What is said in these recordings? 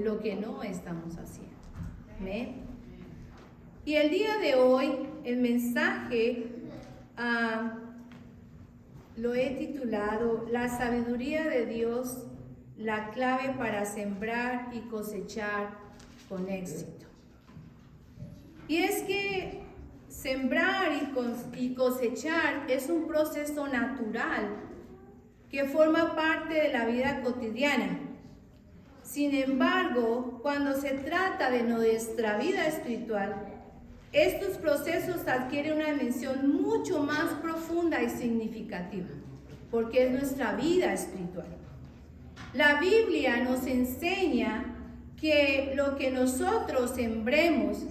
lo que no estamos haciendo. ¿Amén? Y el día de hoy, el mensaje lo he titulado La sabiduría de Dios, la clave para sembrar y cosechar con éxito. Y es que sembrar y cosechar es un proceso natural que forma parte de la vida cotidiana. Sin embargo, cuando se trata de nuestra vida espiritual, estos procesos adquieren una dimensión mucho más profunda y significativa, porque es nuestra vida espiritual. La Biblia nos enseña que lo que nosotros sembremos,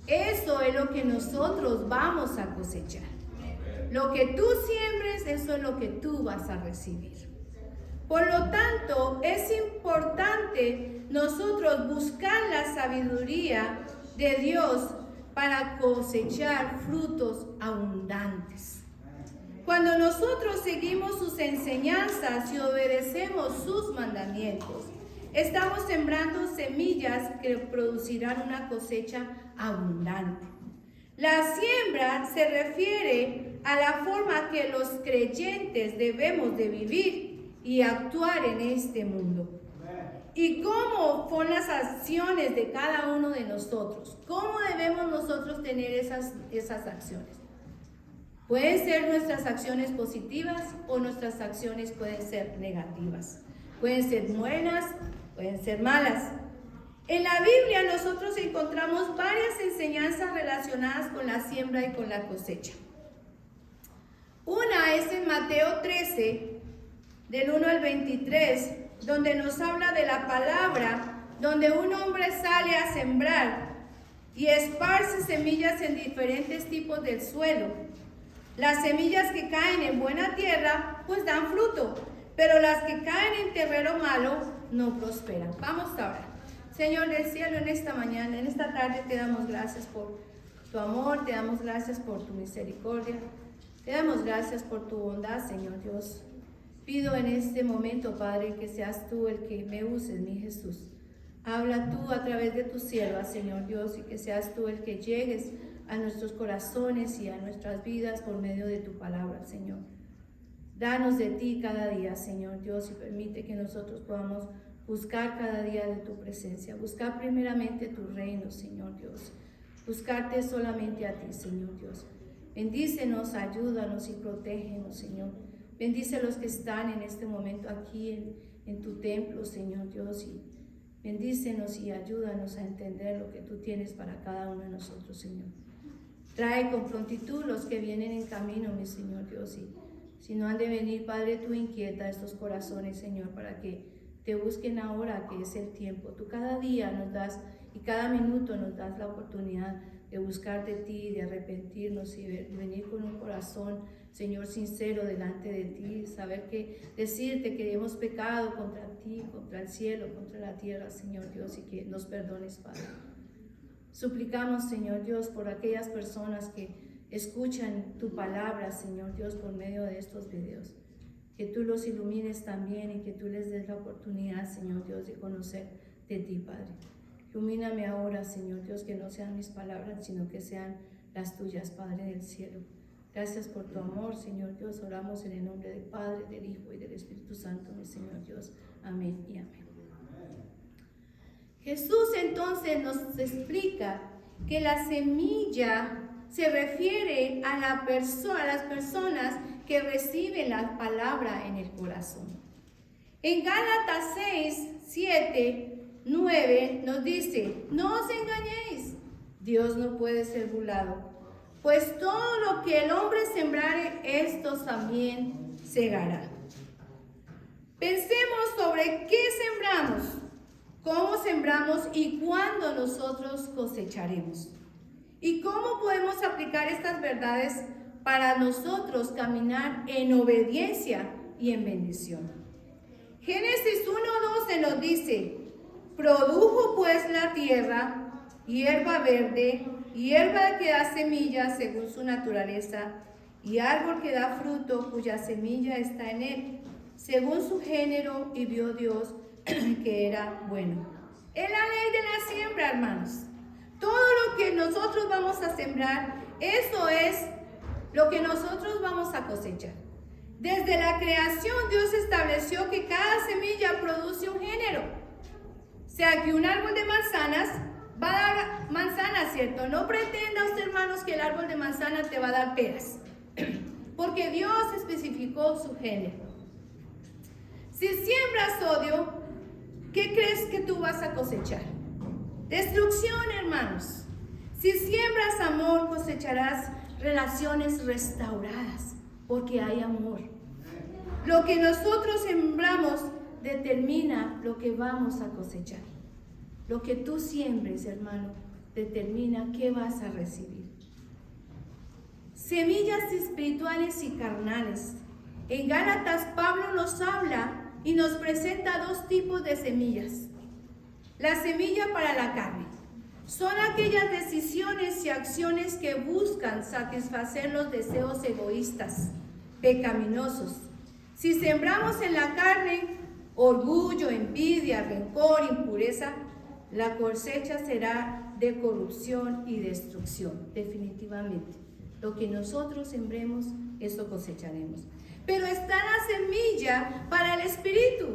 eso es lo que nosotros vamos a cosechar. Lo que tú siembres, eso es lo que tú vas a recibir. Por lo tanto, es importante nosotros buscar la sabiduría de Dios para cosechar frutos abundantes. Cuando nosotros seguimos sus enseñanzas y obedecemos sus mandamientos, estamos sembrando semillas que producirán una cosecha abundante. La siembra se refiere a la forma que los creyentes debemos de vivir y actuar en este mundo. ¿Y cómo son las acciones de cada uno de nosotros? ¿Cómo debemos nosotros tener esas acciones? Pueden ser nuestras acciones positivas o nuestras acciones pueden ser negativas. Pueden ser buenas, pueden ser malas. En la Biblia nosotros encontramos varias enseñanzas relacionadas con la siembra y con la cosecha. Una es en Mateo 13, del 1 al 23, donde nos habla de la palabra, donde un hombre sale a sembrar y esparce semillas en diferentes tipos del suelo. Las semillas que caen en buena tierra, pues dan fruto, pero las que caen en terreno malo, no prosperan. Vamos ahora. Señor del cielo, en esta mañana, en esta tarde, te damos gracias por tu amor, te damos gracias por tu misericordia, te damos gracias por tu bondad, Señor Dios. Pido en este momento, Padre, que seas tú el que me uses, mi Jesús. Habla tú a través de tu sierva, Señor Dios, y que seas tú el que llegues a nuestros corazones y a nuestras vidas por medio de tu palabra, Señor. Danos de ti cada día, Señor Dios, y permite que nosotros podamos buscar cada día de tu presencia, buscar primeramente tu reino, Señor Dios, buscarte solamente a ti, Señor Dios. Bendícenos, ayúdanos y protégenos, Señor. Bendice a los que están en este momento aquí en tu templo, Señor Dios, y bendícenos y ayúdanos a entender lo que tú tienes para cada uno de nosotros, Señor. Trae con prontitud los que vienen en camino, mi Señor Dios, y si no han de venir, Padre, tú inquieta estos corazones, Señor, para que te busquen ahora, que es el tiempo. Tú cada día nos das y cada minuto nos das la oportunidad de buscar de ti, de arrepentirnos y de venir con un corazón, Señor, sincero delante de ti, saber que decirte que hemos pecado contra ti, contra el cielo, contra la tierra, Señor Dios, y que nos perdones, Padre. Suplicamos, Señor Dios, por aquellas personas que escuchan tu palabra, Señor Dios, por medio de estos videos, que tú los ilumines también y que tú les des la oportunidad, Señor Dios, de conocer de ti, Padre. Ilumíname ahora, Señor Dios, que no sean mis palabras, sino que sean las tuyas, Padre del cielo. Gracias por tu amor, Señor Dios. Oramos en el nombre del Padre, del Hijo y del Espíritu Santo, mi Señor Dios. Amén y amén. Jesús entonces nos explica que la semilla se refiere a las personas que reciben la palabra en el corazón. En Gálatas 6, 7, 9 nos dice: no os engañéis, Dios no puede ser burlado, pues todo lo que el hombre sembrare, estos también segará. Pensemos sobre qué sembramos, cómo sembramos y cuándo nosotros cosecharemos. ¿Y cómo podemos aplicar estas verdades para nosotros caminar en obediencia y en bendición? Génesis 1:12 nos dice: produjo pues la tierra hierba verde, hierba que da semilla según su naturaleza, y árbol que da fruto cuya semilla está en él, según su género, y vio Dios que era bueno. Es la ley de la siembra, hermanos. Todo lo que nosotros vamos a sembrar, eso es lo que nosotros vamos a cosechar. Desde la creación, Dios estableció que cada semilla produce un género. O sea, que un árbol de manzanas va a dar manzanas, ¿cierto? No pretenda usted, hermanos, que el árbol de manzana te va a dar peras. Porque Dios especificó su género. Si siembras odio, ¿qué crees que tú vas a cosechar? Destrucción, hermanos. Si siembras amor, cosecharás relaciones restauradas, porque hay amor. Lo que nosotros sembramos determina lo que vamos a cosechar. Lo que tú siembres, hermano, determina qué vas a recibir. Semillas espirituales y carnales. En Gálatas, Pablo nos habla y nos presenta dos tipos de semillas. La semilla para la carne. Son aquellas decisiones y acciones que buscan satisfacer los deseos egoístas, pecaminosos. Si sembramos en la carne orgullo, envidia, rencor, impureza, la cosecha será de corrupción y destrucción, definitivamente. Lo que nosotros sembremos, eso cosecharemos. Pero está la semilla para el Espíritu.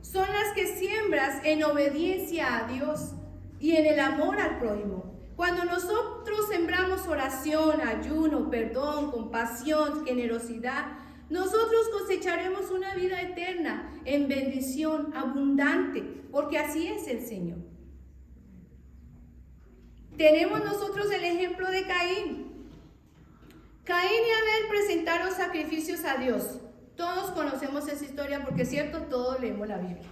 Son las que siembras en obediencia a Dios y en el amor al prójimo. Cuando nosotros sembramos oración, ayuno, perdón, compasión, generosidad, nosotros cosecharemos una vida eterna en bendición abundante, porque así es el Señor. Tenemos nosotros el ejemplo de Caín. Caín y Abel presentaron sacrificios a Dios. Todos conocemos esa historia porque es cierto, todos leemos la Biblia.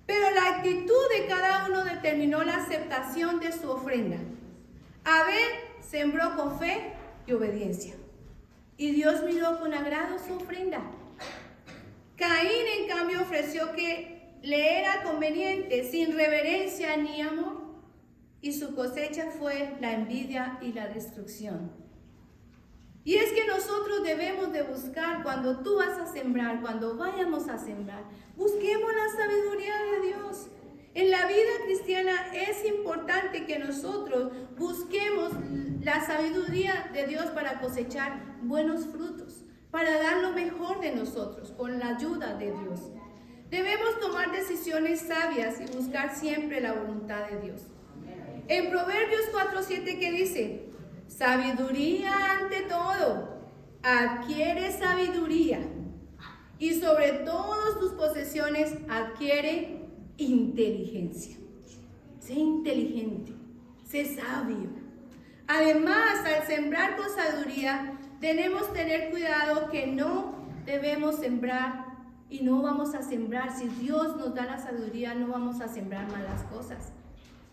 Pero la actitud de cada uno determinó la aceptación de su ofrenda. Abel sembró con fe y obediencia. Y Dios miró con agrado su ofrenda. Caín, en cambio, ofreció que le era conveniente, sin reverencia ni amor. Y su cosecha fue la envidia y la destrucción. Y es que nosotros debemos de buscar, cuando tú vas a sembrar, cuando vayamos a sembrar, busquemos la sabiduría de Dios. En la vida cristiana es importante que nosotros busquemos la sabiduría de Dios para cosechar buenos frutos, para dar lo mejor de nosotros, con la ayuda de Dios. Debemos tomar decisiones sabias y buscar siempre la voluntad de Dios. En Proverbios 4:7, ¿qué dice? Sabiduría ante todo, adquiere sabiduría, y sobre todas tus posesiones adquiere inteligencia. Sé inteligente, sé sabio. Además, al sembrar con sabiduría, debemos tener cuidado que no debemos sembrar y no vamos a sembrar. Si Dios nos da la sabiduría, no vamos a sembrar malas cosas.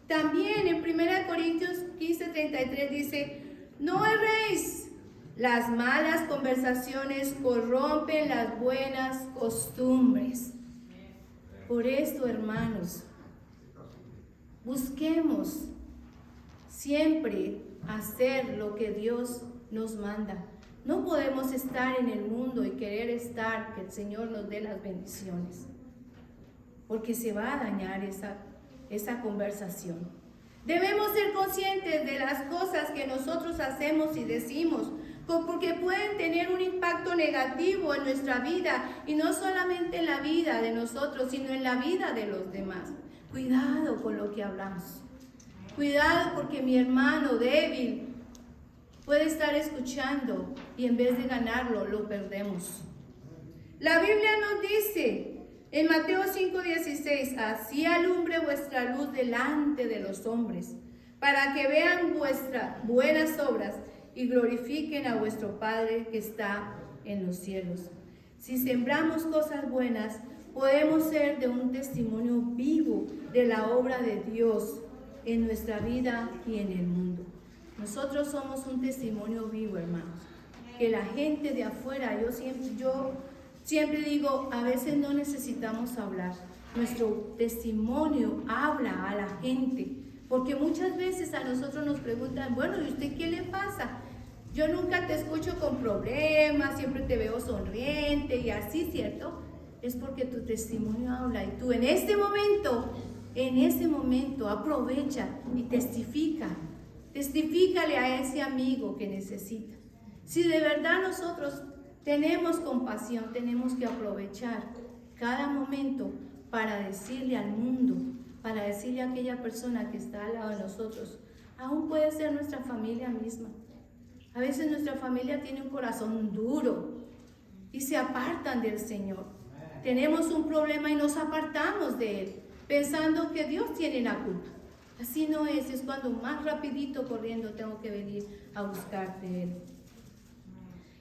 También en 1 Corintios 15:33 dice: no erréis, las malas conversaciones corrompen las buenas costumbres. Por esto, hermanos, busquemos siempre hacer lo que Dios nos manda. No podemos estar en el mundo y querer estar, que el Señor nos dé las bendiciones, porque se va a dañar esa conversación. Debemos ser conscientes de las cosas que nosotros hacemos y decimos, porque pueden tener un impacto negativo en nuestra vida, y no solamente en la vida de nosotros, sino en la vida de los demás. Cuidado con lo que hablamos. Cuidado, porque mi hermano débil puede estar escuchando y en vez de ganarlo, lo perdemos. La Biblia nos dice en Mateo 5:16, así alumbre vuestra luz delante de los hombres, para que vean vuestras buenas obras y glorifiquen a vuestro Padre que está en los cielos. Si sembramos cosas buenas, podemos ser de un testimonio vivo de la obra de Dios en nuestra vida y en el mundo. Nosotros somos un testimonio vivo, hermanos, que la gente de afuera, yo siempre digo, a veces no necesitamos hablar. Nuestro testimonio habla a la gente, porque muchas veces a nosotros nos preguntan, bueno, ¿y usted qué le pasa? Yo nunca te escucho con problemas, siempre te veo sonriente y así, ¿cierto? Es porque tu testimonio habla, y tú en este momento En ese momento aprovecha y testifica. Testifícale a ese amigo que necesita. Si de verdad nosotros tenemos compasión, tenemos que aprovechar cada momento para decirle al mundo, para decirle a aquella persona que está al lado de nosotros. Aún puede ser nuestra familia misma. A veces nuestra familia tiene un corazón duro y se apartan del Señor. Tenemos un problema y nos apartamos de Él, pensando que Dios tiene la culpa. Así no es cuando más rapidito corriendo tengo que venir a buscar de Él.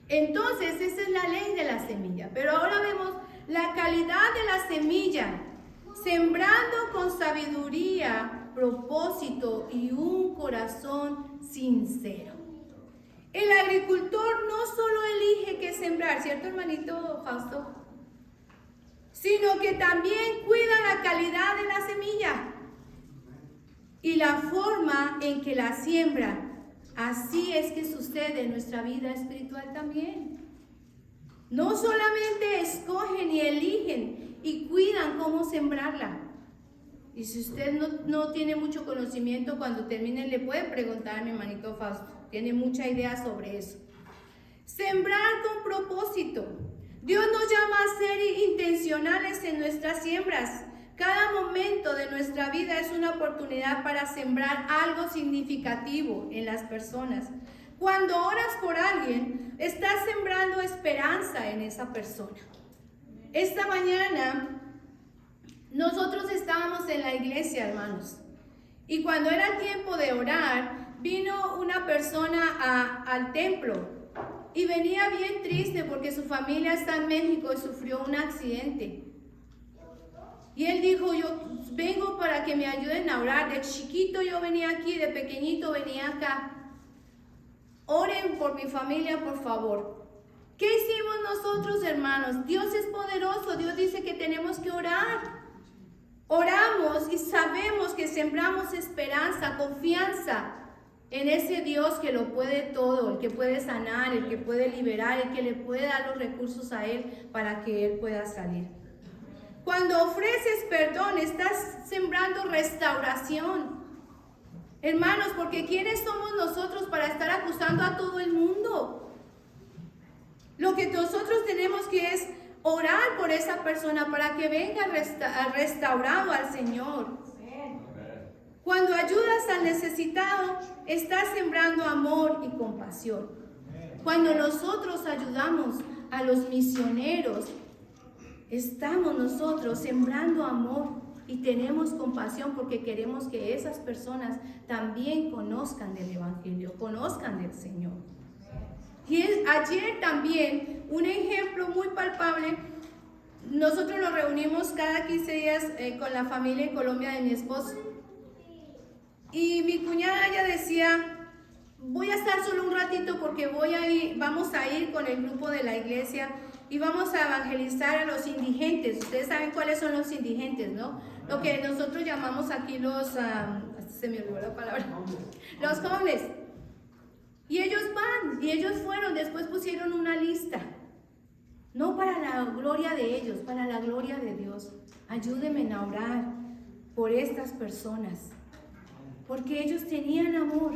Entonces, esa es la ley de la semilla. Pero ahora vemos la calidad de la semilla, sembrando con sabiduría, propósito y un corazón sincero. El agricultor no solo elige qué sembrar, ¿cierto, hermanito Fausto? Sino que también cuida la calidad de la semilla y la forma en que la siembra. Así es que sucede en nuestra vida espiritual también. No solamente escogen y eligen y cuidan cómo sembrarla. Y si usted no tiene mucho conocimiento, cuando termine le puede preguntar a mi hermanito Fausto. Tiene mucha idea sobre eso. Sembrar con propósito. Dios nos llama a ser intencionales en nuestras siembras. Cada momento de nuestra vida es una oportunidad para sembrar algo significativo en las personas. Cuando oras por alguien, estás sembrando esperanza en esa persona. Esta mañana, nosotros estábamos en la iglesia, hermanos. Y cuando era tiempo de orar, vino una persona al templo. Y venía bien triste porque su familia está en México y sufrió un accidente. Y él dijo, yo vengo para que me ayuden a orar. De chiquito yo venía aquí, de pequeñito venía acá. Oren por mi familia, por favor. ¿Qué hicimos nosotros, hermanos? Dios es poderoso. Dios dice que tenemos que orar. Oramos y sabemos que sembramos esperanza, confianza en ese Dios que lo puede todo, el que puede sanar, el que puede liberar, el que le puede dar los recursos a Él para que Él pueda salir. Cuando ofreces perdón, estás sembrando restauración. Hermanos, porque ¿quiénes somos nosotros para estar acusando a todo el mundo? Lo que nosotros tenemos que es orar por esa persona para que venga restaurado al Señor. Cuando ayudas al necesitado, estás sembrando amor y compasión. Cuando nosotros ayudamos a los misioneros, estamos nosotros sembrando amor y tenemos compasión porque queremos que esas personas también conozcan del Evangelio, conozcan del Señor. Y ayer también, un ejemplo muy palpable, nosotros nos reunimos cada 15 días con la familia en Colombia de mi esposo. Y mi cuñada ella decía, voy a estar solo un ratito porque vamos a ir con el grupo de la iglesia y vamos a evangelizar a los indigentes. Ustedes saben cuáles son los indigentes, ¿no? Lo que nosotros llamamos aquí se me olvidó la palabra, los homeless. Y ellos van, y ellos fueron, después pusieron una lista. No para la gloria de ellos, para la gloria de Dios. Ayúdenme a orar por estas personas. Porque ellos tenían amor,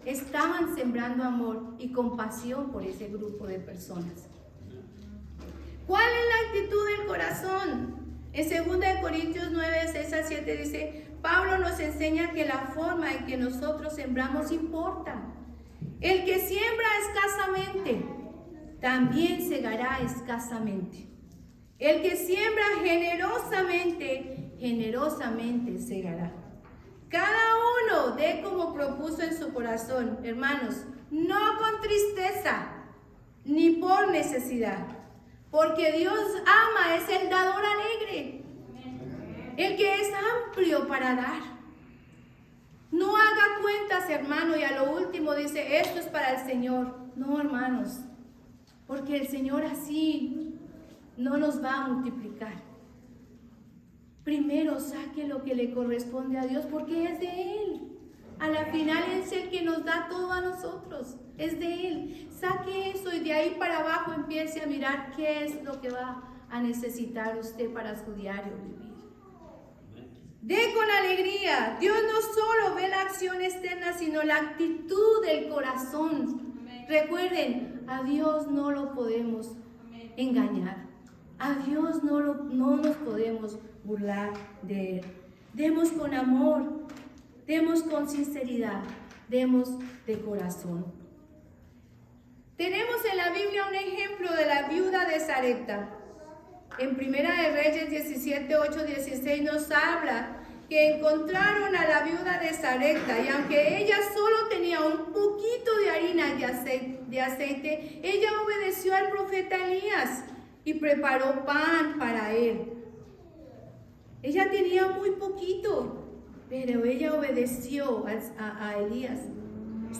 estaban sembrando amor y compasión por ese grupo de personas. ¿Cuál es la actitud del corazón? En 2 Corintios 9, 6 al 7 dice, Pablo nos enseña que la forma en que nosotros sembramos importa. El que siembra escasamente, también segará escasamente. El que siembra generosamente, generosamente segará. Cada uno dé como propuso en su corazón, hermanos, no con tristeza, ni por necesidad, porque Dios ama, es el dador alegre, el que es amplio para dar. No haga cuentas, hermano, y a lo último dice, esto es para el Señor. No, hermanos, porque el Señor así no nos va a multiplicar. Primero saque lo que le corresponde a Dios, porque es de Él. A la final es el que nos da todo a nosotros, es de Él. Saque eso y de ahí para abajo empiece a mirar qué es lo que va a necesitar usted para su diario vivir. Dé con alegría. Dios no solo ve la acción externa, sino la actitud del corazón. Amén. Recuerden, a Dios no lo podemos engañar. A Dios no nos podemos burlar de Él. Demos con amor, demos con sinceridad, demos de corazón. Tenemos en la Biblia un ejemplo de la viuda de Sarepta. En Primera de Reyes 17, 8, 16 nos habla que encontraron a la viuda de Sarepta y aunque ella solo tenía un poquito de harina y de aceite, ella obedeció al profeta Elías y preparó pan para él. Ella tenía muy poquito, pero ella obedeció a Elías.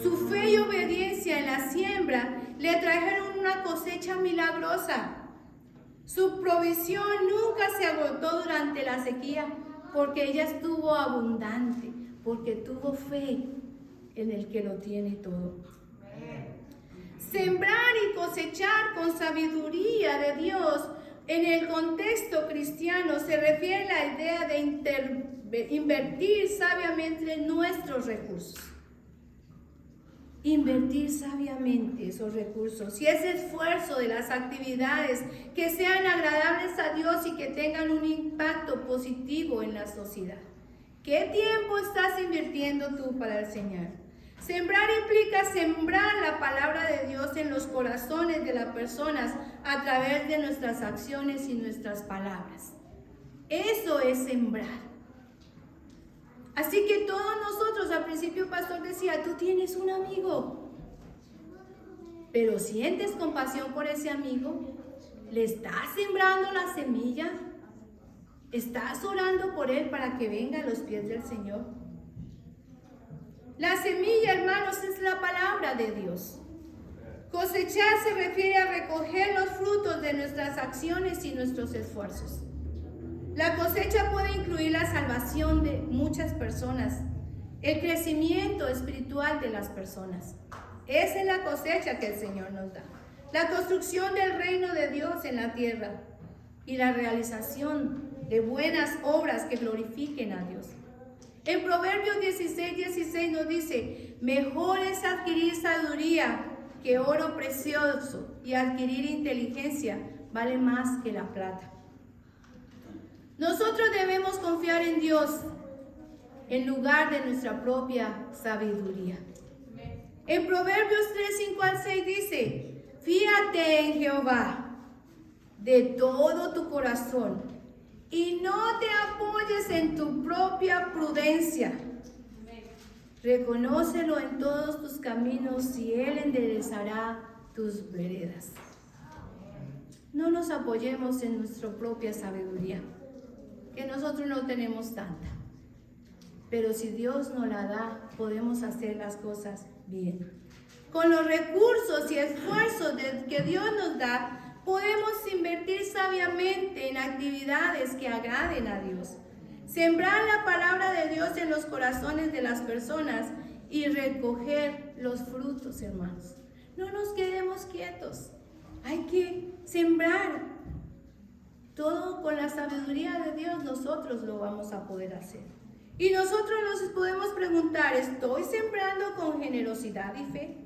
Su fe y obediencia en la siembra le trajeron una cosecha milagrosa. Su provisión nunca se agotó durante la sequía, porque ella estuvo abundante, porque tuvo fe en el que lo tiene todo. Sembrar y cosechar con sabiduría de Dios en el contexto cristiano se refiere a la idea de invertir sabiamente nuestros recursos. Invertir sabiamente esos recursos y ese esfuerzo de las actividades que sean agradables a Dios y que tengan un impacto positivo en la sociedad. ¿Qué tiempo estás invirtiendo tú para el Señor? Sembrar implica sembrar la palabra de Dios en los corazones de las personas a través de nuestras acciones y nuestras palabras. Eso es sembrar. Así que todos nosotros, al principio el pastor decía, tú tienes un amigo, pero sientes compasión por ese amigo, le estás sembrando la semilla, estás orando por él para que venga a los pies del Señor. La semilla, hermanos, es la palabra de Dios. Cosechar se refiere a recoger los frutos de nuestras acciones y nuestros esfuerzos. La cosecha puede incluir la salvación de muchas personas, el crecimiento espiritual de las personas. Esa es la cosecha que el Señor nos da. La construcción del reino de Dios en la tierra y la realización de buenas obras que glorifiquen a Dios. En Proverbios 16 nos dice, mejor es adquirir sabiduría que oro precioso y adquirir inteligencia vale más que la plata. Nosotros debemos confiar en Dios en lugar de nuestra propia sabiduría. En Proverbios 3:5-6 dice, fíate en Jehová de todo tu corazón y no te apoyes en tu propia prudencia. Reconócelo en todos tus caminos y Él enderezará tus veredas. No nos apoyemos en nuestra propia sabiduría, que nosotros no tenemos tanta. Pero si Dios nos la da, podemos hacer las cosas bien. Con los recursos y esfuerzos que Dios nos da, podemos invertir sabiamente en actividades que agraden a Dios. Sembrar la palabra de Dios en los corazones de las personas y recoger los frutos, hermanos. No nos quedemos quietos. Hay que sembrar. Todo con la sabiduría de Dios nosotros lo vamos a poder hacer. Y nosotros nos podemos preguntar, ¿estoy sembrando con generosidad y fe?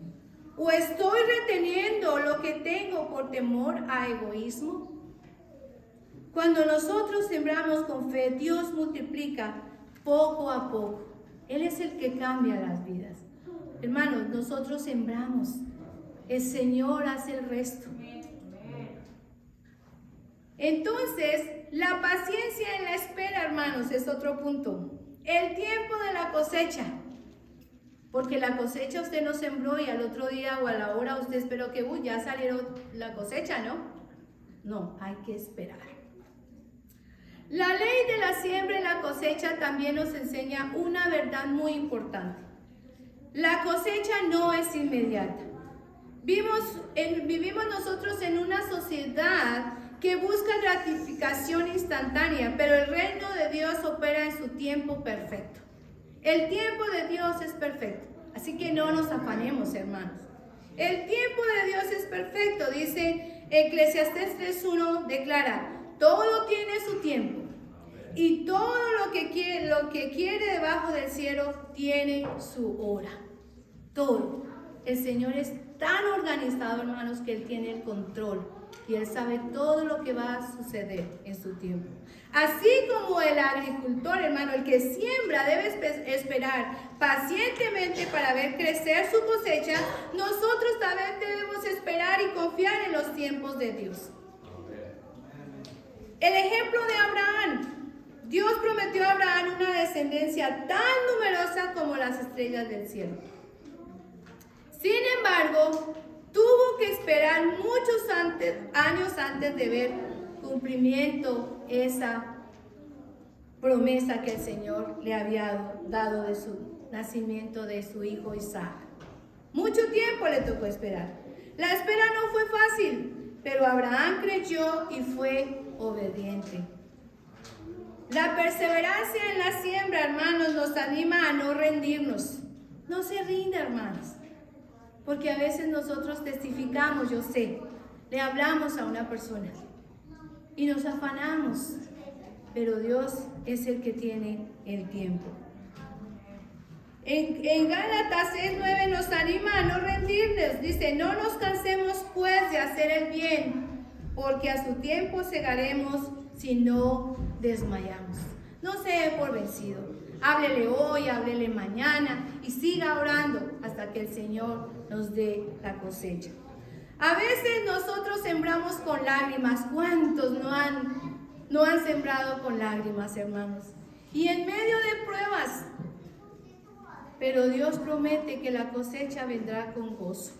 ¿O estoy reteniendo lo que tengo por temor a egoísmo? Cuando nosotros sembramos con fe, Dios multiplica poco a poco. Él es el que cambia las vidas. Hermanos, nosotros sembramos. El Señor hace el resto. Entonces, la paciencia en la espera, hermanos, es otro punto. El tiempo de la cosecha. Porque la cosecha usted no sembró y al otro día o a la hora usted esperó que ya salió la cosecha, ¿no? No, hay que esperar. La ley de la siembra y la cosecha también nos enseña una verdad muy importante. La cosecha no es inmediata. Vivimos nosotros en una sociedad que busca gratificación instantánea, pero el reino de Dios opera en su tiempo perfecto. El tiempo de Dios es perfecto, así que no nos afanemos, hermanos. El tiempo de Dios es perfecto, dice Eclesiastés 3:1, declara, todo tiene su tiempo. Y todo lo que quiere debajo del cielo tiene su hora. Todo. El Señor es tan organizado, hermanos, que Él tiene el control. Y Él sabe todo lo que va a suceder en su tiempo. Así como el agricultor, hermano, el que siembra debe esperar pacientemente para ver crecer su cosecha, nosotros también debemos esperar y confiar en los tiempos de Dios. El ejemplo de Abraham. Dios prometió a Abraham una descendencia tan numerosa como las estrellas del cielo. Sin embargo, tuvo que esperar muchos años antes de ver cumplimiento esa promesa que el Señor le había dado de su nacimiento de su hijo Isaac. Mucho tiempo le tocó esperar. La espera no fue fácil, pero Abraham creyó y fue obediente. La perseverancia en la siembra, hermanos, nos anima a no rendirnos. No se rinda, hermanos. Porque a veces nosotros testificamos, yo sé, le hablamos a una persona y nos afanamos, pero Dios es el que tiene el tiempo. En Gálatas 6:9 nos anima a no rendirnos. Dice, no nos cansemos pues de hacer el bien, porque a su tiempo segaremos si no desmayamos. No se dé por vencido. Háblele hoy, háblele mañana y siga orando hasta que el Señor nos dé la cosecha. A veces nosotros sembramos con lágrimas. ¿Cuántos no han sembrado con lágrimas, hermanos? Y en medio de pruebas. Pero Dios promete que la cosecha vendrá con gozo.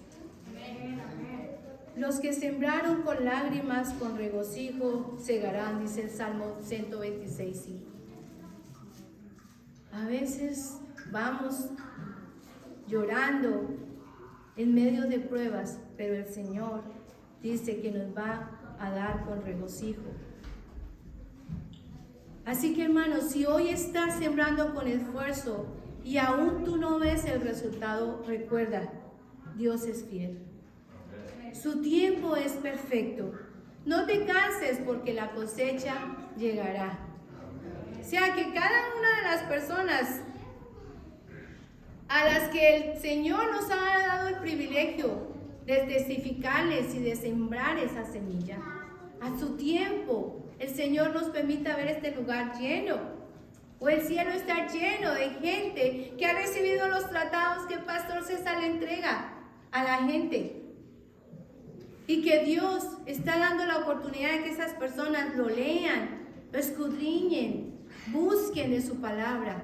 Los que sembraron con lágrimas, con regocijo, segarán, dice el Salmo 126:5. A veces vamos llorando en medio de pruebas, pero el Señor dice que nos va a dar con regocijo. Así que, hermanos, si hoy estás sembrando con esfuerzo y aún tú no ves el resultado, recuerda, Dios es fiel. Su tiempo es perfecto. No te canses porque la cosecha llegará. O sea que cada una de las personas a las que el Señor nos ha dado el privilegio de testificarles y de sembrar esa semilla, a su tiempo el Señor nos permita ver este lugar lleno, o el cielo está lleno de gente que ha recibido los tratados que el pastor César le entrega a la gente, y que Dios está dando la oportunidad de que esas personas lo lean, lo escudriñen, busquen de su palabra.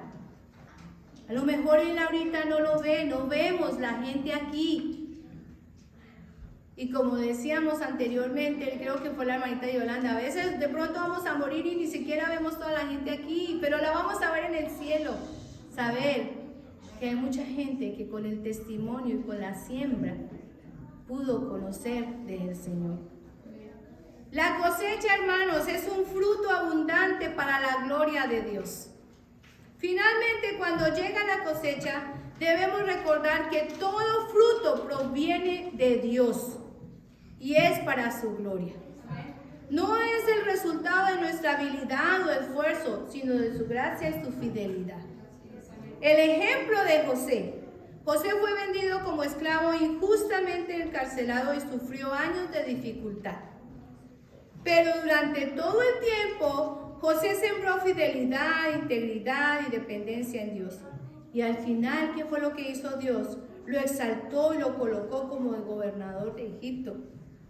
A lo mejor él ahorita no lo ve, no vemos la gente aquí. Y como decíamos anteriormente, creo que fue la hermanita Yolanda, a veces de pronto vamos a morir y ni siquiera vemos toda la gente aquí, pero la vamos a ver en el cielo. Saber que hay mucha gente que con el testimonio y con la siembra pudo conocer del Señor. La cosecha, hermanos, es un fruto abundante para la gloria de Dios. Finalmente, cuando llega la cosecha, debemos recordar que todo fruto proviene de Dios y es para su gloria. No es el resultado de nuestra habilidad o esfuerzo, sino de su gracia y su fidelidad. El ejemplo de José. José fue vendido como esclavo, injustamente encarcelado y sufrió años de dificultad. Pero durante todo el tiempo, José sembró fidelidad, integridad y dependencia en Dios. Y al final, ¿qué fue lo que hizo Dios? Lo exaltó y lo colocó como el gobernador de Egipto,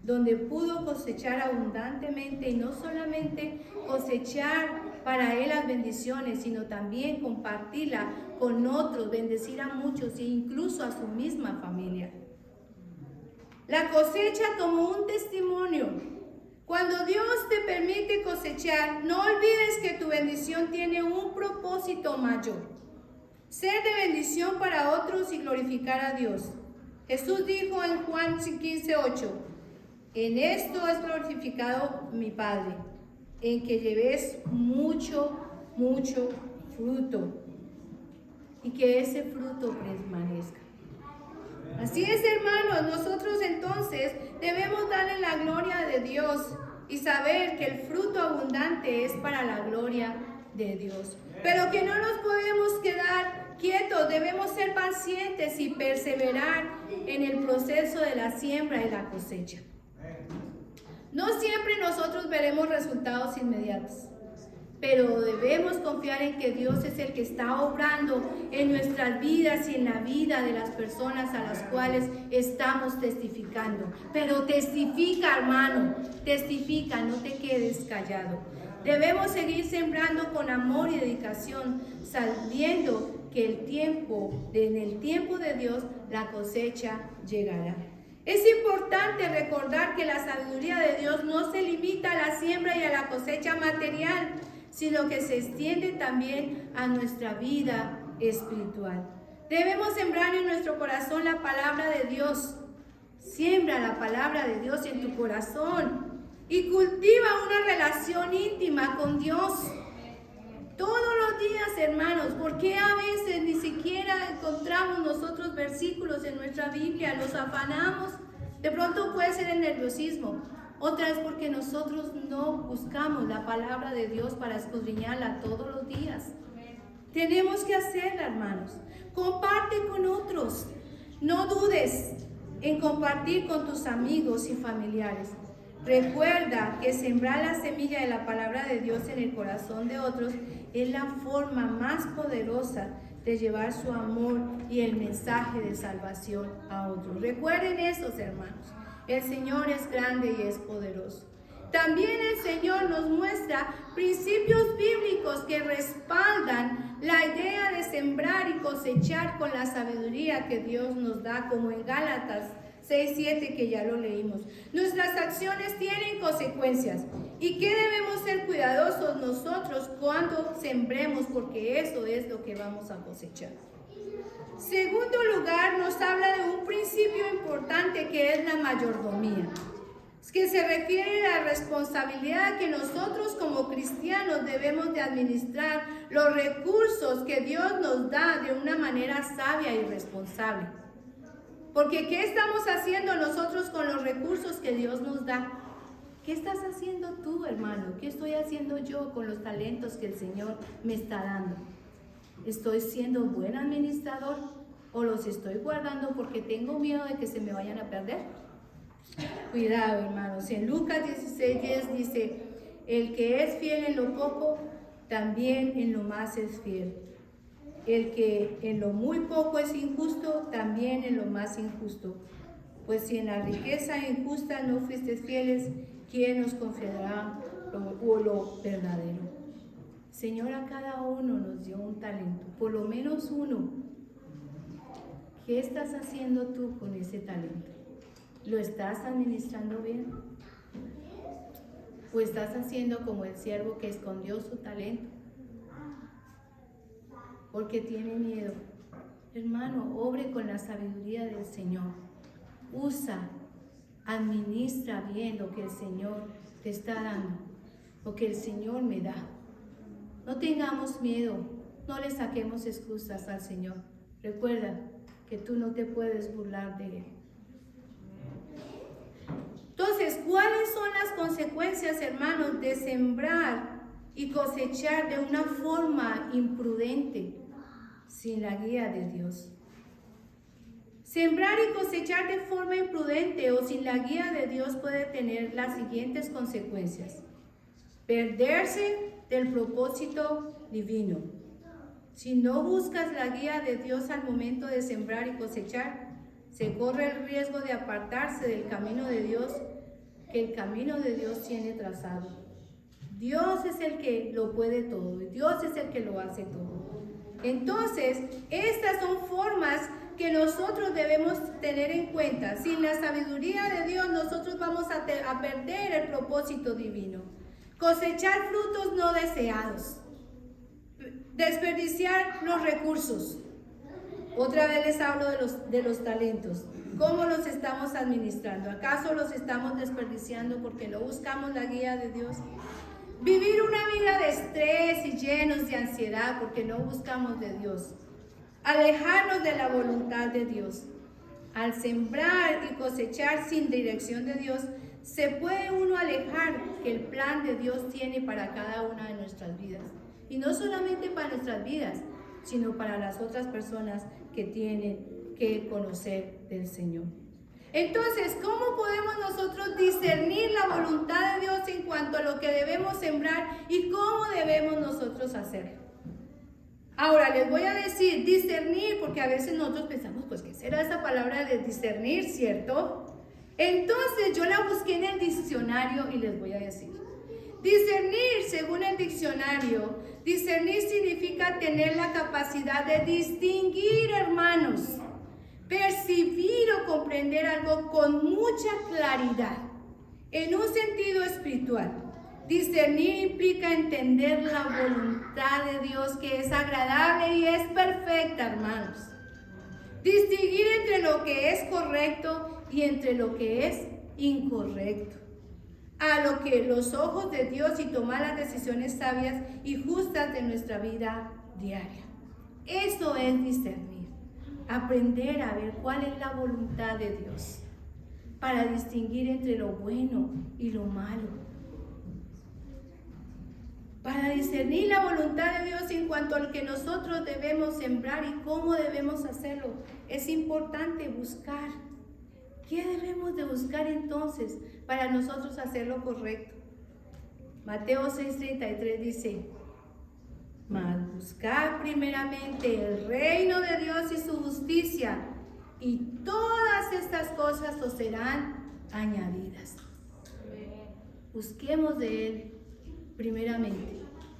donde pudo cosechar abundantemente, y no solamente cosechar para él las bendiciones, sino también compartirla con otros, bendecir a muchos e incluso a su misma familia. La cosecha como un testimonio. Cuando Dios te permite cosechar, no olvides que tu bendición tiene un propósito mayor: ser de bendición para otros y glorificar a Dios. Jesús dijo en Juan 15:8, en esto es glorificado mi Padre, en que llevéis mucho fruto, y que ese fruto permanezca. Así es, hermanos, nosotros entonces debemos darle la gloria de Dios y saber que el fruto abundante es para la gloria de Dios. Pero que no nos podemos quedar quietos, debemos ser pacientes y perseverar en el proceso de la siembra y la cosecha. No siempre nosotros veremos resultados inmediatos, pero debemos confiar en que Dios es el que está obrando en nuestras vidas y en la vida de las personas a las cuales estamos testificando. Pero testifica, hermano, testifica, no te quedes callado. Debemos seguir sembrando con amor y dedicación, sabiendo que en el tiempo de Dios la cosecha llegará. Es importante recordar que la sabiduría de Dios no se limita a la siembra y a la cosecha material, sino que se extiende también a nuestra vida espiritual. Debemos sembrar en nuestro corazón la palabra de Dios. Siembra la palabra de Dios en tu corazón y cultiva una relación íntima con Dios. Todos los días, hermanos, porque a veces ni siquiera encontramos nosotros versículos en nuestra Biblia, los afanamos. De pronto puede ser el nerviosismo. Otra es porque nosotros no buscamos la palabra de Dios para escudriñarla todos los días. Tenemos que hacerla, hermanos. Comparte con otros. No dudes en compartir con tus amigos y familiares. Recuerda que sembrar la semilla de la palabra de Dios en el corazón de otros es la forma más poderosa de llevar su amor y el mensaje de salvación a otros. Recuerden eso, hermanos. El Señor es grande y es poderoso. También el Señor nos muestra principios bíblicos que respaldan la idea de sembrar y cosechar con la sabiduría que Dios nos da, como en Gálatas 6:7, que ya lo leímos. Nuestras acciones tienen consecuencias. ¿Y qué debemos ser cuidadosos nosotros cuando sembremos? Porque eso es lo que vamos a cosechar. Segundo lugar, nos habla de un principio importante que es la mayordomía, que se refiere a la responsabilidad que nosotros como cristianos debemos de administrar los recursos que Dios nos da de una manera sabia y responsable. Porque ¿qué estamos haciendo nosotros con los recursos que Dios nos da? ¿Qué estás haciendo tú, hermano? ¿Qué estoy haciendo yo con los talentos que el Señor me está dando? ¿Estoy siendo buen administrador o los estoy guardando porque tengo miedo de que se me vayan a perder? Cuidado, hermanos. En Lucas 16:10 dice, el que es fiel en lo poco, también en lo más es fiel. El que en lo muy poco es injusto, también en lo más injusto. Pues si en la riqueza injusta no fuisteis fieles, ¿quién os confiará lo verdadero? Señor, a cada uno nos dio un talento, por lo menos uno. ¿Qué estás haciendo tú con ese talento? ¿Lo estás administrando bien? ¿O estás haciendo como el siervo que escondió su talento? Porque tiene miedo. Hermano, obre con la sabiduría del Señor. Usa, administra bien lo que el Señor te está dando, lo que el Señor me da. No tengamos miedo, no le saquemos excusas al Señor. Recuerda que tú no te puedes burlar de Él. Entonces, ¿cuáles son las consecuencias, hermanos, de sembrar y cosechar de una forma imprudente, sin la guía de Dios? Sembrar y cosechar de forma imprudente o sin la guía de Dios puede tener las siguientes consecuencias. Perderse del propósito divino. Si no buscas la guía de Dios al momento de sembrar y cosechar, se corre el riesgo de apartarse del camino de Dios, que el camino de Dios tiene trazado. Dios es el que lo puede todo, Dios es el que lo hace todo. Entonces, estas son formas que nosotros debemos tener en cuenta. Sin la sabiduría de Dios, nosotros vamos a perder el propósito divino. Cosechar frutos no deseados. Desperdiciar los recursos. Otra vez les hablo de los talentos. ¿Cómo los estamos administrando? ¿Acaso los estamos desperdiciando porque no buscamos la guía de Dios? Vivir una vida de estrés y llenos de ansiedad porque no buscamos de Dios. Alejarnos de la voluntad de Dios. Al sembrar y cosechar sin dirección de Dios, se puede uno alejar que el plan de Dios tiene para cada una de nuestras vidas. Y no solamente para nuestras vidas, sino para las otras personas que tienen que conocer del Señor. Entonces, ¿cómo podemos nosotros discernir la voluntad de Dios en cuanto a lo que debemos sembrar y cómo debemos nosotros hacerlo? Ahora les voy a decir discernir, porque a veces nosotros pensamos, pues, ¿qué será esa palabra de discernir, cierto? Entonces yo la busqué en el diccionario y les voy a decir. Discernir, según el diccionario, discernir significa tener la capacidad de distinguir, hermanos, percibir o comprender algo con mucha claridad, en un sentido espiritual. Discernir implica entender la voluntad de Dios, que es agradable y es perfecta, hermanos. Distinguir entre lo que es correcto y entre lo que es incorrecto, a lo que los ojos de Dios, y tomar las decisiones sabias y justas de nuestra vida diaria. Eso es discernir, aprender a ver cuál es la voluntad de Dios, para distinguir entre lo bueno y lo malo. Para discernir la voluntad de Dios en cuanto a lo que nosotros debemos sembrar y cómo debemos hacerlo, es importante buscar. ¿Qué debemos de buscar entonces para nosotros hacer lo correcto? Mateo 6:33 dice: mas buscad primeramente el reino de Dios y su justicia, y todas estas cosas os serán añadidas. Busquemos de Él primeramente.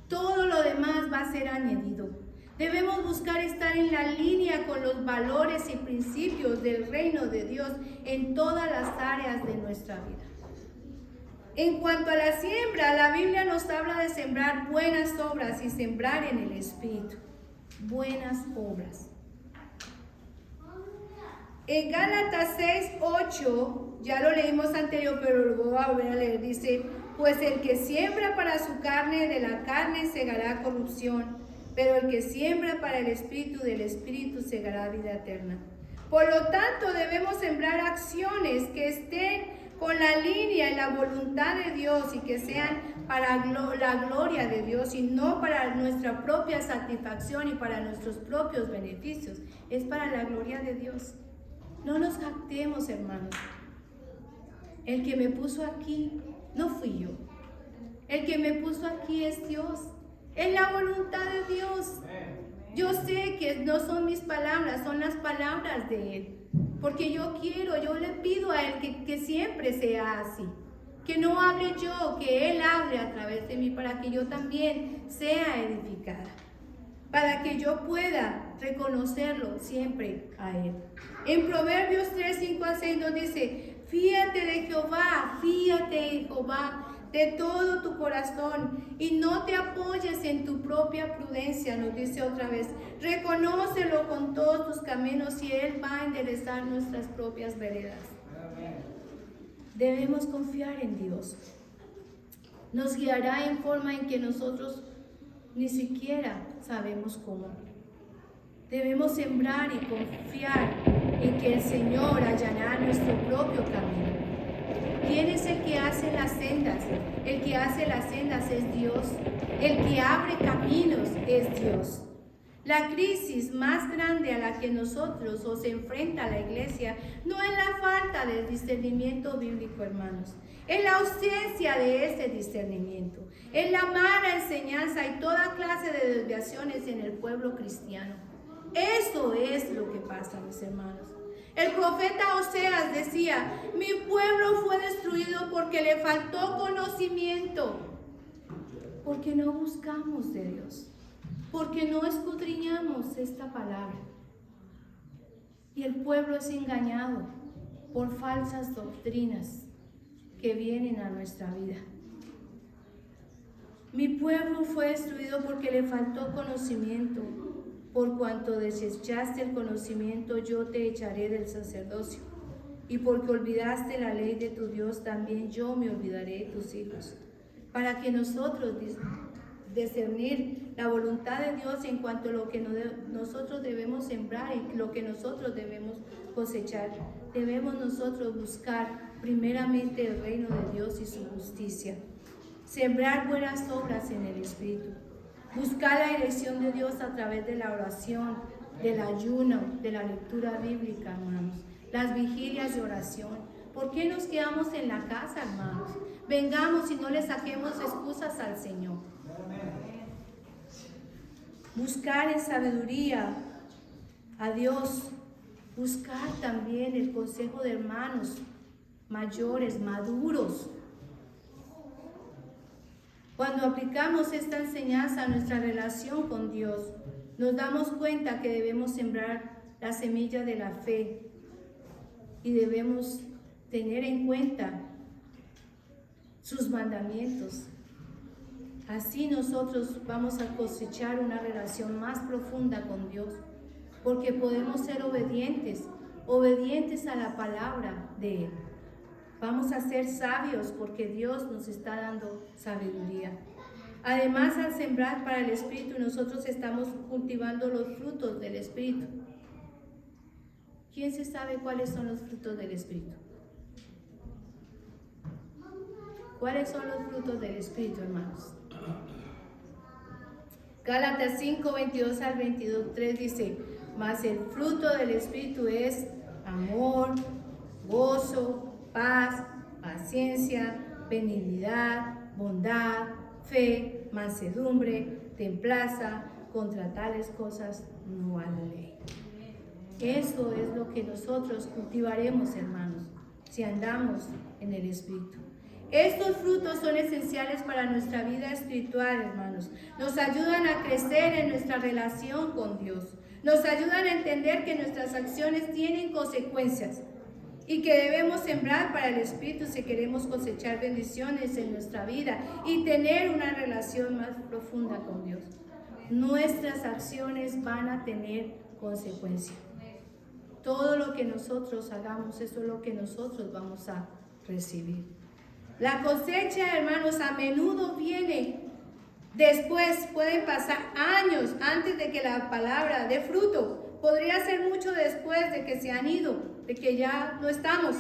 Todo lo demás va a ser añadido. Debemos buscar estar en la línea con los valores y principios del reino de Dios en todas las áreas de nuestra vida. En cuanto a la siembra, la Biblia nos habla de sembrar buenas obras y sembrar en el Espíritu. Buenas obras. En Gálatas 6:8, ya lo leímos anterior, pero lo voy a volver a leer, dice: pues el que siembra para su carne, de la carne segará corrupción, pero el que siembra para el Espíritu, del Espíritu segará vida eterna. Por lo tanto, debemos sembrar acciones que estén con la línea y la voluntad de Dios y que sean para la gloria de Dios y no para nuestra propia satisfacción y para nuestros propios beneficios. Es para la gloria de Dios. No nos jactemos, hermanos. El que me puso aquí no fui yo. El que me puso aquí es Dios. Es la voluntad de Dios. Yo sé que no son mis palabras, son las palabras de Él. Porque yo le pido a Él que siempre sea así. Que no hable yo, que Él hable a través de mí para que yo también sea edificada. Para que yo pueda reconocerlo siempre a Él. En Proverbios 3:5-6 nos dice: fíate de Jehová, de todo tu corazón, y no te apoyes en tu propia prudencia. Nos dice otra vez: reconócelo con todos tus caminos y Él va a enderezar nuestras propias veredas. Debemos confiar en Dios. Nos guiará en forma en que nosotros ni siquiera sabemos cómo. Debemos sembrar y confiar en que el Señor allanará nuestro propio camino. ¿Quién es el que hace las sendas? El que hace las sendas es Dios. El que abre caminos es Dios. La crisis más grande a la que nosotros o se enfrenta la iglesia no es la falta de discernimiento bíblico, hermanos. Es la ausencia de ese discernimiento. Es la mala enseñanza y toda clase de desviaciones en el pueblo cristiano. Eso es lo que pasa, mis hermanos. El profeta Oseas decía: mi pueblo fue destruido porque le faltó conocimiento. Porque no buscamos de Dios. Porque no escudriñamos esta palabra. Y el pueblo es engañado por falsas doctrinas que vienen a nuestra vida. Mi pueblo fue destruido porque le faltó conocimiento. Por cuanto desechaste el conocimiento, yo te echaré del sacerdocio. Y porque olvidaste la ley de tu Dios, también yo me olvidaré de tus hijos. Para que nosotros discernir la voluntad de Dios en cuanto a lo que nosotros debemos sembrar y lo que nosotros debemos cosechar, debemos nosotros buscar primeramente el reino de Dios y su justicia. Sembrar buenas obras en el Espíritu. Buscar la dirección de Dios a través de la oración, del ayuno, de la lectura bíblica, hermanos. Las vigilias de oración. ¿Por qué nos quedamos en la casa, hermanos? Vengamos y no le saquemos excusas al Señor. Buscar en sabiduría a Dios. Buscar también el consejo de hermanos mayores, maduros. Cuando aplicamos esta enseñanza a nuestra relación con Dios, nos damos cuenta que debemos sembrar la semilla de la fe y debemos tener en cuenta sus mandamientos. Así nosotros vamos a cosechar una relación más profunda con Dios, porque podemos ser obedientes a la palabra de Él. Vamos a ser sabios porque Dios nos está dando sabiduría. Además, al sembrar para el Espíritu, nosotros estamos cultivando los frutos del Espíritu. ¿Quién se sabe cuáles son los frutos del Espíritu? ¿Cuáles son los frutos del Espíritu, hermanos? Gálatas 5, 22 al 22, 3 dice: mas el fruto del Espíritu es amor, gozo, paz, paciencia, benignidad, bondad, fe, mansedumbre, templanza. Contra tales cosas no hay ley. Eso es lo que nosotros cultivaremos, hermanos, si andamos en el Espíritu. Estos frutos son esenciales para nuestra vida espiritual, hermanos. Nos ayudan a crecer en nuestra relación con Dios. Nos ayudan a entender que nuestras acciones tienen consecuencias y que debemos sembrar para el Espíritu si queremos cosechar bendiciones en nuestra vida y tener una relación más profunda con Dios. Nuestras acciones van a tener consecuencias. Todo lo que nosotros hagamos, eso es lo que nosotros vamos a recibir. La cosecha, hermanos, a menudo viene después. Pueden pasar años antes de que la palabra dé fruto. Podría ser mucho después de que se han ido, de que ya no estamos.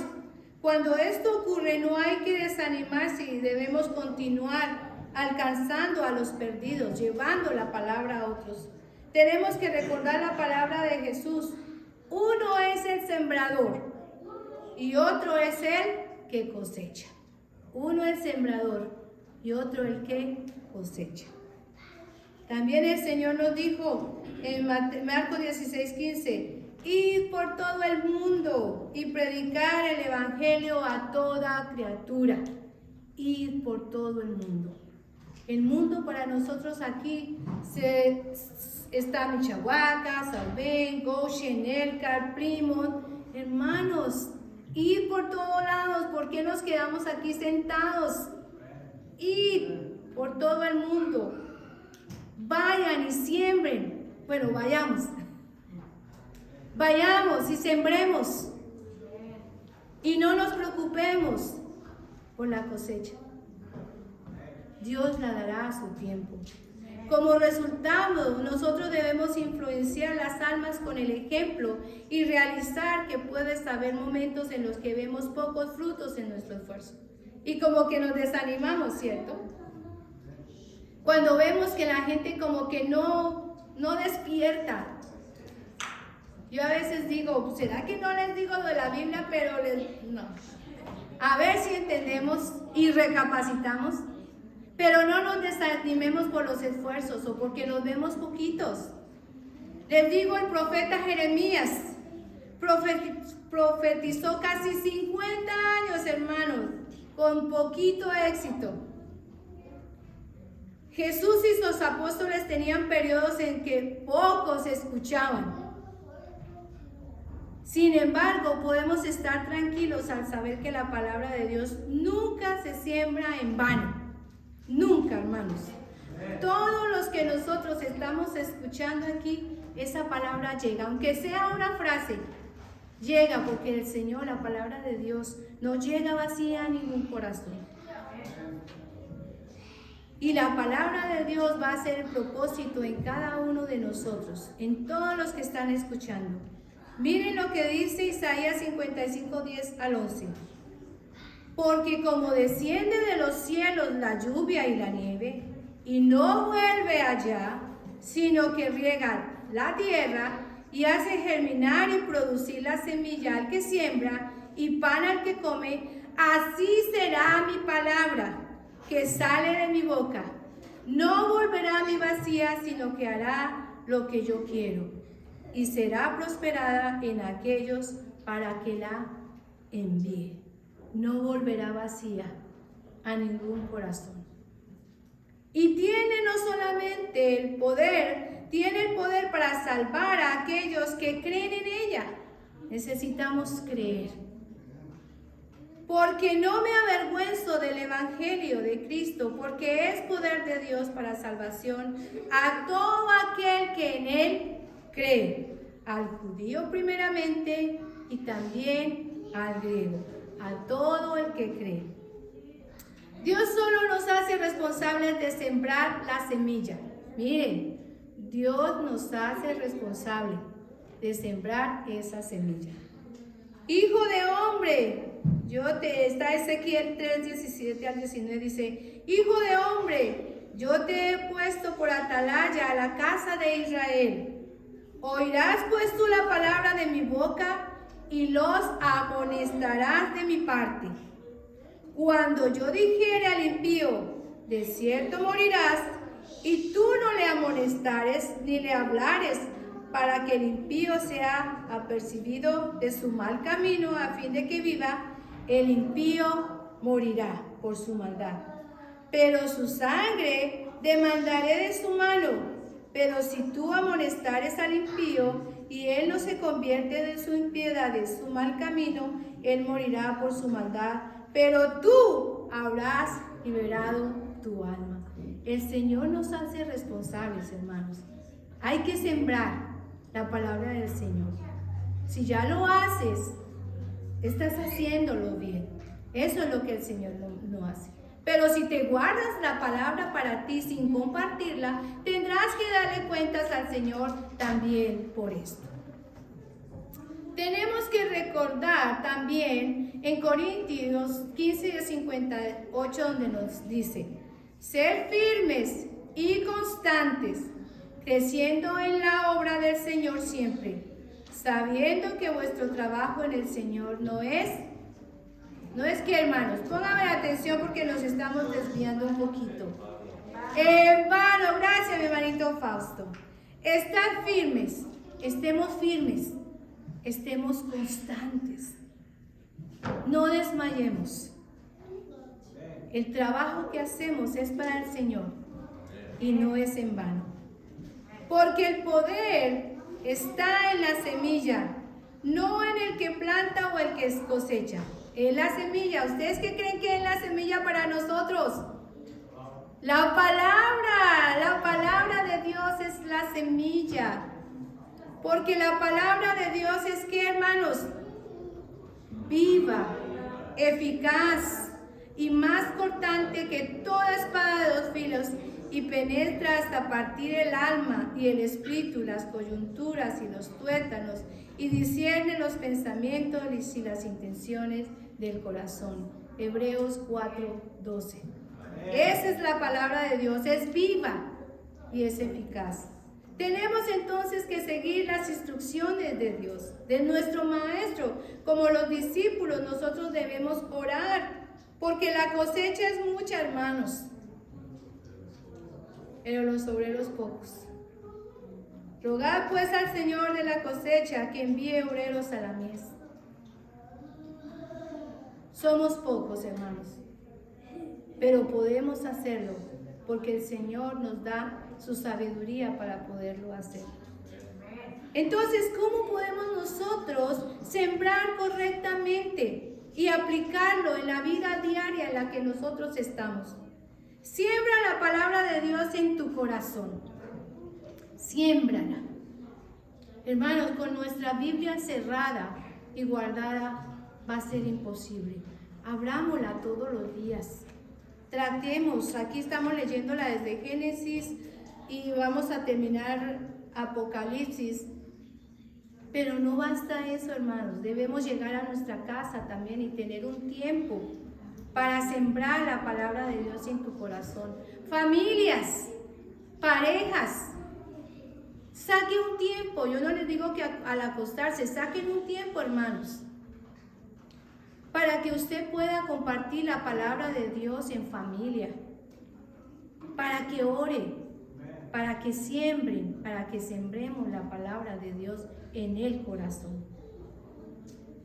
Cuando esto ocurre, no hay que desanimarse y debemos continuar alcanzando a los perdidos, llevando la palabra a otros. Tenemos que recordar la palabra de Jesús. Uno es el sembrador y otro es el que cosecha. Uno el sembrador y otro el que cosecha. También el Señor nos dijo en Marcos 16:15: id por todo el mundo y predicar el evangelio a toda criatura. Id por todo el mundo. El mundo para nosotros aquí está Michoacán, Salven, Goshen, Elkhart, Plymouth. Hermanos, id por todos lados. ¿Por qué nos quedamos aquí sentados? Id por todo el mundo. Vayan y siembren. Bueno, vayamos. Vayamos y sembremos. Y no nos preocupemos por la cosecha. Dios la dará a su tiempo. Como resultado, nosotros debemos influenciar las almas con el ejemplo y realizar que puede haber momentos en los que vemos pocos frutos en nuestro esfuerzo. Y como que nos desanimamos, ¿cierto? Cuando vemos que la gente como que no despierta. Yo a veces digo, ¿será que no les digo de la Biblia? Pero no. A ver si entendemos y recapacitamos. Pero no nos desanimemos por los esfuerzos o porque nos vemos poquitos. Les digo, el profeta Jeremías profetizó casi 50 años, hermanos, con poquito éxito. Jesús y sus apóstoles tenían periodos en que pocos escuchaban. Sin embargo, podemos estar tranquilos al saber que la palabra de Dios nunca se siembra en vano. Nunca, hermanos. Todos los que nosotros estamos escuchando aquí, esa palabra llega, aunque sea una frase, llega porque el Señor, la palabra de Dios, no llega vacía a ningún corazón. Y la palabra de Dios va a ser el propósito en cada uno de nosotros, en todos los que están escuchando. Miren lo que dice Isaías 55, 10 al 11. Porque como desciende de los cielos la lluvia y la nieve, y no vuelve allá, sino que riega la tierra y hace germinar y producir la semilla al que siembra y pan al que come, así será mi palabra que sale de mi boca. No volverá a mi vacía, sino que hará lo que yo quiero, y será prosperada en aquellos para que la envíe. No volverá vacía a ningún corazón. Y tiene no solamente el poder, tiene el poder para salvar a aquellos que creen en ella. Necesitamos creer. Porque no me avergüenzo del Evangelio de Cristo, porque es poder de Dios para salvación a todo aquel que en Él cree, al judío primeramente y también al griego, a todo el que cree. Dios solo nos hace responsables de sembrar la semilla. Miren, Dios nos hace responsables de sembrar esa semilla. Hijo de hombre, está Ezequiel 3, 17 al 19, dice, hijo de hombre, yo te he puesto por atalaya a la casa de Israel. Oirás pues tú la palabra de mi boca y los amonestarás de mi parte. Cuando yo dijere al impío, de cierto morirás, y tú no le amonestares ni le hablares, para que el impío sea apercibido de su mal camino, a fin de que viva, el impío morirá por su maldad. Pero su sangre demandaré de su mano. Pero si tú amonestares al impío, y él no se convierte de su impiedad, de su mal camino, él morirá por su maldad. Pero tú habrás liberado tu alma. El Señor nos hace responsables, hermanos. Hay que sembrar la palabra del Señor. Si ya lo haces, estás haciéndolo bien. Eso es lo que el Señor no hace. Pero si te guardas la palabra para ti sin compartirla, tendrás que darle cuentas al Señor también por esto. Tenemos que recordar también en Corintios 15 y 58, donde nos dice, ser firmes y constantes, creciendo en la obra del Señor siempre, sabiendo que vuestro trabajo en el Señor no es que, hermanos, pónganme atención porque nos estamos desviando un poquito. Hermano, gracias, mi hermanito Fausto. Estar firmes, estemos constantes, no desmayemos. El trabajo que hacemos es para el Señor y no es en vano. Porque el poder está en la semilla, no en el que planta o el que cosecha. En la semilla. ¿Ustedes qué creen que es la semilla para nosotros? La palabra de Dios es la semilla. Porque la palabra de Dios es que, hermanos, viva, eficaz y más cortante que toda espada de dos filos, y penetra hasta partir el alma y el espíritu, las coyunturas y los tuétanos, y discierne los pensamientos y las intenciones del corazón. Hebreos 4:12. Esa es la palabra de Dios, es viva y es eficaz. Tenemos entonces que seguir las instrucciones de Dios, de nuestro Maestro. Como los discípulos, nosotros debemos orar, porque la cosecha es mucha, hermanos, pero los obreros pocos. Rogad pues al Señor de la cosecha que envíe obreros a la mies. Somos pocos, hermanos, pero podemos hacerlo porque el Señor nos da su sabiduría para poderlo hacer. Entonces, ¿cómo podemos nosotros sembrar correctamente y aplicarlo en la vida diaria en la que nosotros estamos? Siembra la palabra de Dios en tu corazón. Siémbrala. Hermanos, con nuestra Biblia cerrada y guardada va a ser imposible. Abrámosla todos los días. Tratemos, aquí estamos leyéndola desde Génesis y vamos a terminar Apocalipsis. Pero no basta eso, hermanos. Debemos llegar a nuestra casa también y tener un tiempo para sembrar la palabra de Dios en tu corazón. familias, parejas. Saquen un tiempo, yo no les digo que al acostarse, saquen un tiempo, hermanos, para que usted pueda compartir la palabra de Dios en familia, para que ore, para que siembren, para que sembremos la palabra de Dios en el corazón.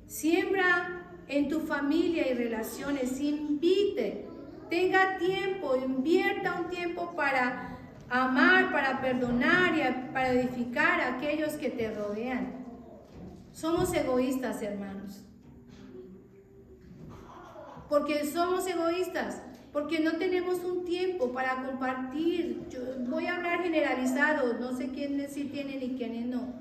Siembra en tu familia y relaciones, invite, tenga tiempo, invierta un tiempo para amar, para perdonar y para edificar a aquellos que te rodean. Somos egoístas, hermanos. Porque somos egoístas, porque no tenemos un tiempo para compartir. Yo voy a hablar generalizado, no sé quiénes sí tienen y quiénes no.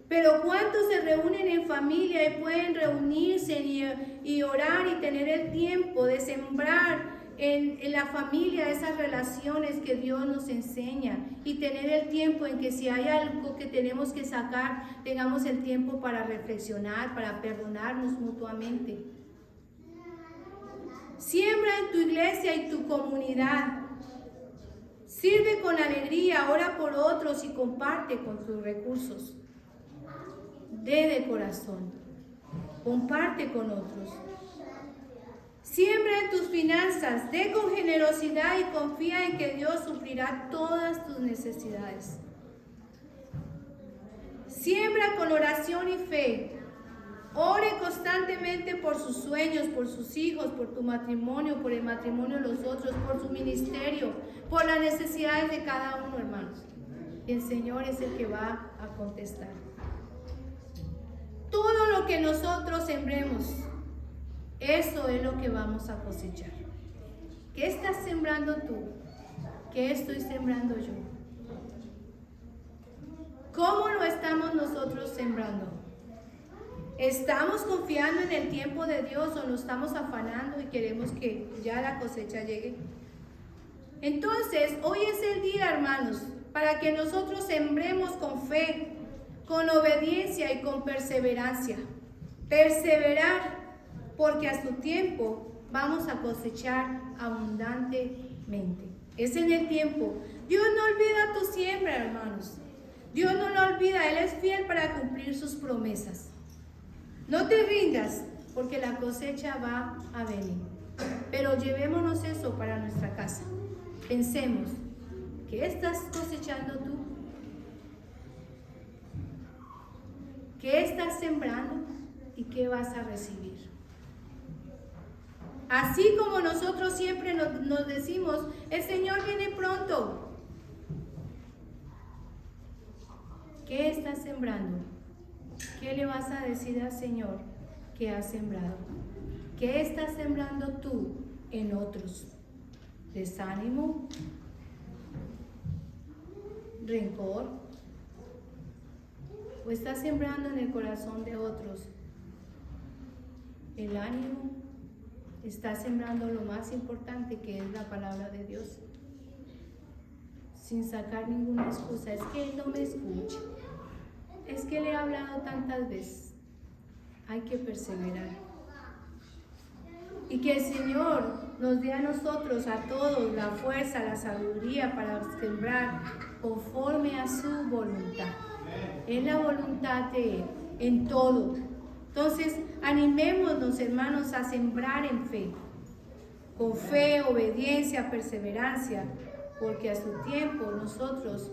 Pero ¿cuántos se reúnen en familia y pueden reunirse y orar y tener el tiempo de sembrar en la familia esas relaciones que Dios nos enseña, y tener el tiempo en que si hay algo que tenemos que sacar, tengamos el tiempo para reflexionar, para perdonarnos mutuamente? Siembra en tu iglesia y tu comunidad. Sirve con alegría, ora por otros y comparte con tus recursos. Dé de corazón, comparte con otros. Siembra en tus finanzas, dé con generosidad y confía en que Dios suplirá todas tus necesidades. Siembra con oración y fe. Ore constantemente por sus sueños, por sus hijos, por tu matrimonio, por el matrimonio de los otros, por su ministerio, por las necesidades de cada uno, hermanos. Y el Señor es el que va a contestar. Todo lo que nosotros sembremos, eso es lo que vamos a cosechar. ¿Qué estás sembrando tú? ¿Qué estoy sembrando yo? ¿Cómo lo estamos nosotros sembrando? ¿Estamos confiando en el tiempo de Dios o nos estamos afanando y queremos que ya la cosecha llegue? Entonces, hoy es el día, hermanos, para que nosotros sembremos con fe, con obediencia y con perseverancia. Perseverar, porque a su tiempo vamos a cosechar abundantemente. Es en el tiempo. Dios no olvida tu siembra, hermanos. Dios no lo olvida. Él es fiel para cumplir sus promesas. No te rindas, porque la cosecha va a venir. Pero llevémonos eso para nuestra casa. Pensemos, ¿qué estás cosechando tú? ¿Qué estás sembrando y qué vas a recibir? Así como nosotros siempre nos decimos, el Señor viene pronto. ¿Qué estás sembrando? ¿Qué le vas a decir al Señor que has sembrado? ¿Qué estás sembrando tú en otros? ¿Desánimo? ¿Rencor? ¿O estás sembrando en el corazón de otros el ánimo? ¿Estás sembrando lo más importante, que es la palabra de Dios? Sin sacar ninguna excusa. Es que Él no me escucha. Es que le he hablado tantas veces. Hay que perseverar. Y que el Señor nos dé a nosotros, a todos, la fuerza, la sabiduría para sembrar conforme a su voluntad. Es la voluntad de Él en todo. Entonces, animémonos, hermanos, a sembrar en fe. Con fe, obediencia, perseverancia, porque a su tiempo nosotros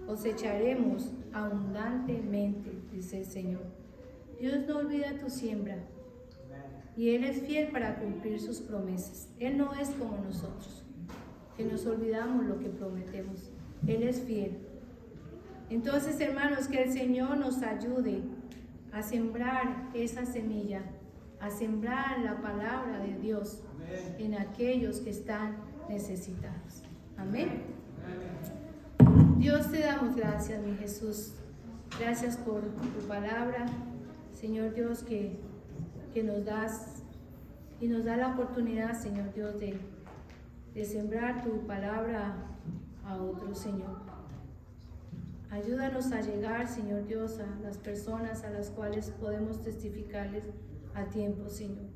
cosecharemos abundantemente, dice el Señor. Dios no olvida tu siembra y Él es fiel para cumplir sus promesas. Él no es como nosotros, que nos olvidamos lo que prometemos. Él es fiel. Entonces, hermanos, que el Señor nos ayude a sembrar esa semilla, a sembrar la palabra de Dios en aquellos que están necesitados. Amén. Dios, te damos gracias, mi Jesús. Gracias por tu palabra, Señor Dios, que nos das y nos da la oportunidad, Señor Dios, de sembrar tu palabra a otros, Señor. Ayúdanos a llegar, Señor Dios, a las personas a las cuales podemos testificarles a tiempo, Señor.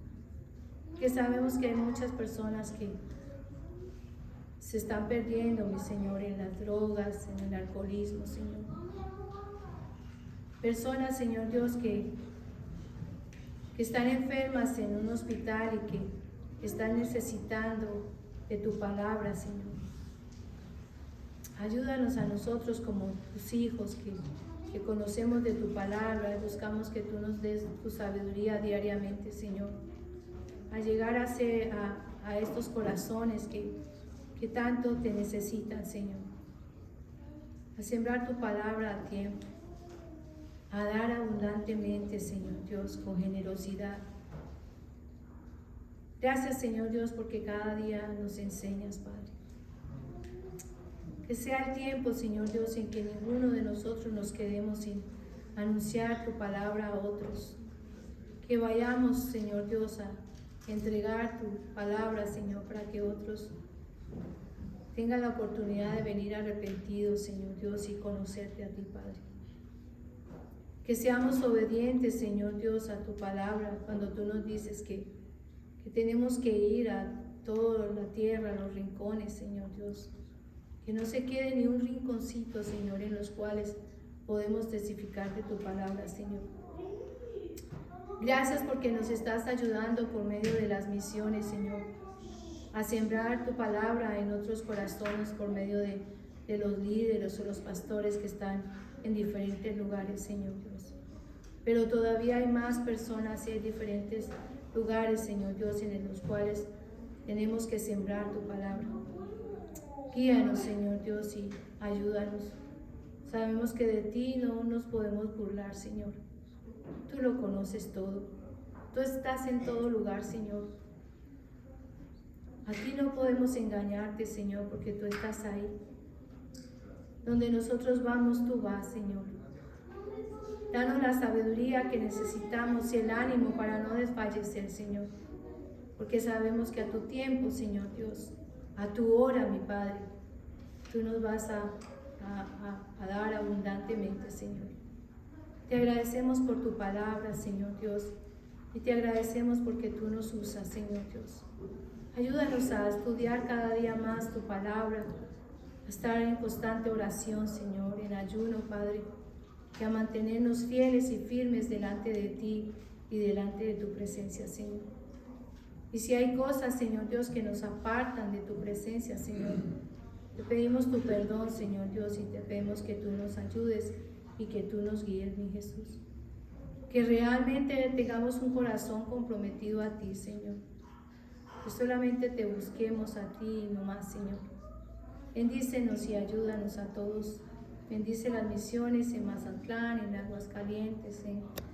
Que sabemos que hay muchas personas se están perdiendo, mi Señor, en las drogas, en el alcoholismo, Señor. Personas, Señor Dios, que están enfermas en un hospital y que están necesitando de tu palabra, Señor. Ayúdanos a nosotros como tus hijos que conocemos de tu palabra y buscamos que tú nos des tu sabiduría diariamente, Señor. A llegar a estos corazones que tanto te necesitan, Señor. A sembrar tu palabra a tiempo. A dar abundantemente, Señor Dios, con generosidad. Gracias, Señor Dios, porque cada día nos enseñas, Padre. Que sea el tiempo, Señor Dios, en que ninguno de nosotros nos quedemos sin anunciar tu palabra a otros. Que vayamos, Señor Dios, a entregar tu palabra, Señor, para que otros tengan la oportunidad de venir arrepentidos, Señor Dios, y conocerte a ti, Padre. Que seamos obedientes, Señor Dios, a tu palabra cuando tú nos dices que tenemos que ir a toda la tierra, a los rincones, Señor Dios. Que no se quede ni un rinconcito, Señor, en los cuales podemos testificar de tu palabra, Señor. Gracias porque nos estás ayudando por medio de las misiones, Señor, a sembrar tu palabra en otros corazones por medio de los líderes o los pastores que están en diferentes lugares, Señor Dios. Pero todavía hay más personas y hay diferentes lugares, Señor Dios, en los cuales tenemos que sembrar tu palabra. Guíanos, Señor Dios, y ayúdanos. Sabemos que de ti no nos podemos burlar, Señor. Tú lo conoces todo. Tú estás en todo lugar, Señor. A ti no podemos engañarte, Señor, porque tú estás ahí. Donde nosotros vamos, tú vas, Señor. Danos la sabiduría que necesitamos y el ánimo para no desfallecer, Señor. Porque sabemos que a tu tiempo, Señor Dios, a tu hora, mi Padre, tú nos vas a dar abundantemente, Señor. Te agradecemos por tu palabra, Señor Dios, y te agradecemos porque tú nos usas, Señor Dios. Ayúdanos a estudiar cada día más tu palabra, a estar en constante oración, Señor, en ayuno, Padre, y a mantenernos fieles y firmes delante de ti y delante de tu presencia, Señor. Y si hay cosas, Señor Dios, que nos apartan de tu presencia, Señor, te pedimos tu perdón, Señor Dios, y te pedimos que tú nos ayudes y que tú nos guíes, mi Jesús. Que realmente tengamos un corazón comprometido a ti, Señor. Que solamente te busquemos a ti y no más, Señor. Bendícenos y ayúdanos a todos. Bendice las misiones en Mazatlán, en Aguascalientes, en